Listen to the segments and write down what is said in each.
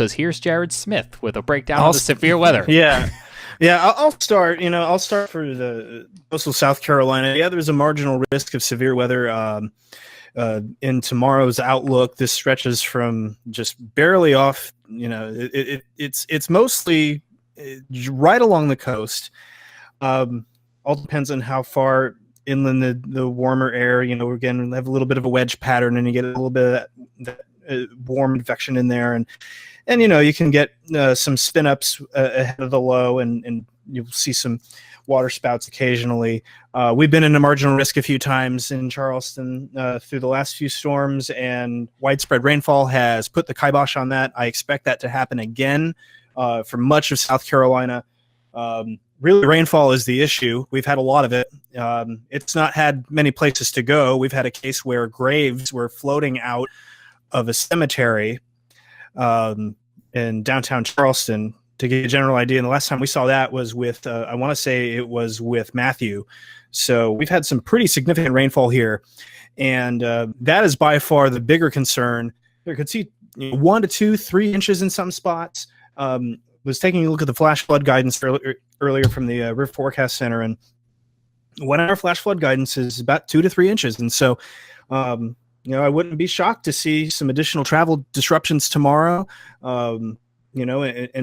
because here's Jared Smith with a breakdown of the severe weather. Yeah. I'll start. I'll start for the coastal South Carolina. Yeah, there's a marginal risk of severe weather in tomorrow's outlook. This stretches from just barely off. It's mostly right along the coast. All depends on how far inland the warmer air. Again, we have a little bit of a wedge pattern, and you get a little bit of that warm advection in there, and you can get some spin ups ahead of the low, and you'll see some water spouts occasionally. We've been in a marginal risk a few times in Charleston through the last few storms, and widespread rainfall has put the kibosh on that. I expect that to happen again for much of South Carolina. Really, rainfall is the issue. We've had a lot of it. It's not had many places to go. We've had a case where graves were floating out of a cemetery in downtown Charleston. To get a general idea, and the last time we saw that was with, I want to say it was with Matthew. So we've had some pretty significant rainfall here, and that is by far the bigger concern. You could see 1 to 2, 3 inches in some spots. Was taking a look at the flash flood guidance earlier from the River Forecast Center, and 1 hour flash flood guidance is about 2 to 3 inches. And so, I wouldn't be shocked to see some additional travel disruptions tomorrow. And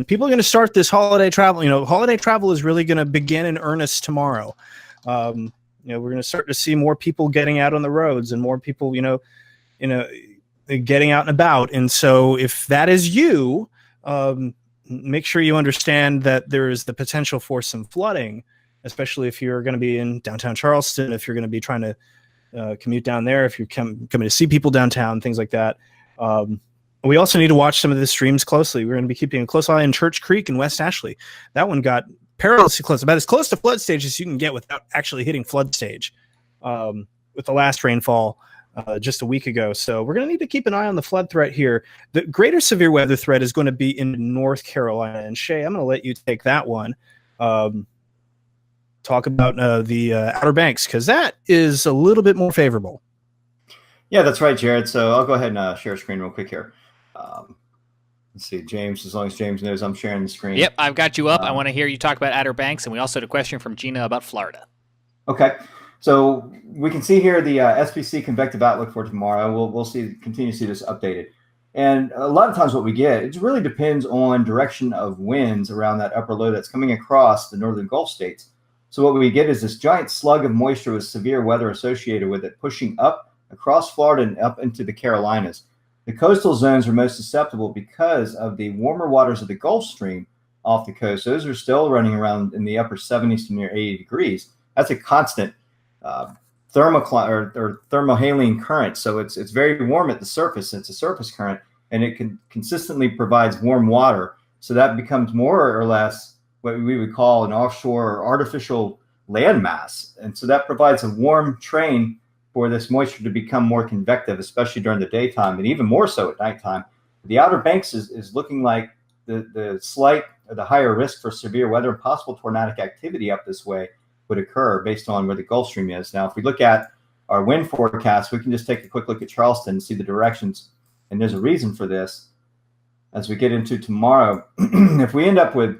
people are going to start this holiday travel. Holiday travel is really going to begin in earnest tomorrow. We're going to start to see more people getting out on the roads and more people, getting out and about. And so if that is you, make sure you understand that there is the potential for some flooding, especially if you're going to be in downtown Charleston, if you're going to be trying to commute down there, if you're coming to see people downtown, things like that. We also need to watch some of the streams closely. We're going to be keeping a close eye on Church Creek in West Ashley. That one got perilously close, about as close to flood stage as you can get without actually hitting flood stage with the last rainfall just a week ago. So we're going to need to keep an eye on the flood threat here. The greater severe weather threat is going to be in North Carolina. And Shea, I'm going to let you take that one. Talk about the Outer Banks, because that is a little bit more favorable. Yeah, that's right, Jared. So I'll go ahead and share a screen real quick here. Let's see, James, as long as James knows I'm sharing the screen. Yep, I've got you up. I want to hear you talk about Outer Banks, and we also had a question from Gina about Florida. Okay. So we can see here the SPC convective outlook for tomorrow. We'll continue to see this updated. And a lot of times what we get, it really depends on direction of winds around that upper low that's coming across the northern Gulf states. So what we get is this giant slug of moisture with severe weather associated with it pushing up across Florida and up into the Carolinas. The coastal zones are most susceptible because of the warmer waters of the Gulf Stream off the coast. Those are still running around in the upper 70s to near 80 degrees. That's a constant thermohaline current. So it's very warm at the surface. It's a surface current, and it consistently provides warm water. So that becomes more or less what we would call an offshore or artificial landmass. And so that provides a warm train for this moisture to become more convective, especially during the daytime, and even more so at nighttime. The Outer Banks is looking like the slight or the higher risk for severe weather and possible tornadic activity up this way would occur based on where the Gulf Stream is. Now, if we look at our wind forecast, we can just take a quick look at Charleston and see the directions. And there's a reason for this. As we get into tomorrow, if we end up with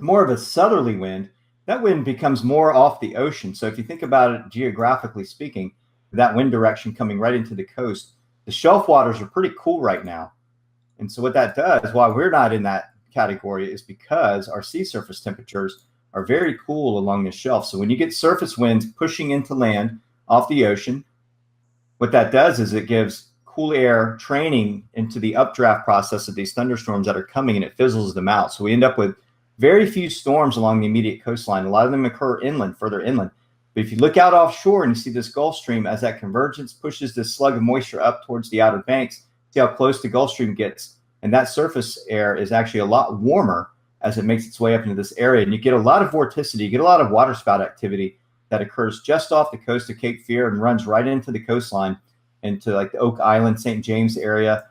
more of a southerly wind, that wind becomes more off the ocean. So if you think about it geographically speaking, that wind direction coming right into the coast, the shelf waters are pretty cool right now. And so what that does, why we're not in that category, is because our sea surface temperatures are very cool along the shelf. So when you get surface winds pushing into land off the ocean, what that does is it gives cool air training into the updraft process of these thunderstorms that are coming, and it fizzles them out. So we end up with very few storms along the immediate coastline. A lot of them occur inland, further inland. But if you look out offshore and you see this Gulf Stream, as that convergence pushes this slug of moisture up towards the Outer Banks, see how close the Gulf Stream gets. And that surface air is actually a lot warmer as it makes its way up into this area. And you get a lot of vorticity, you get a lot of waterspout activity that occurs just off the coast of Cape Fear and runs right into the coastline, into like the Oak Island, St. James area,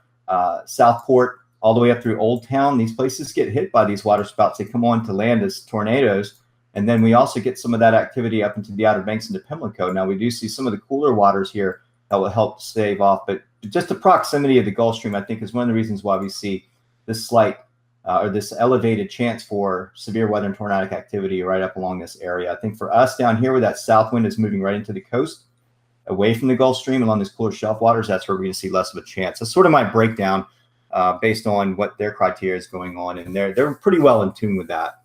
Southport, all the way up through Old Town. These places get hit by these waterspouts. They come on to land as tornadoes. And then we also get some of that activity up into the Outer Banks into Pimlico. Now, we do see some of the cooler waters here that will help stave off. But just the proximity of the Gulf Stream, I think, is one of the reasons why we see this slight or this elevated chance for severe weather and tornadic activity right up along this area. I think for us down here, where that south wind is moving right into the coast, away from the Gulf Stream along these cooler shelf waters, that's where we're going to see less of a chance. That's sort of my breakdown based on what their criteria is going on, and they're pretty well in tune with that.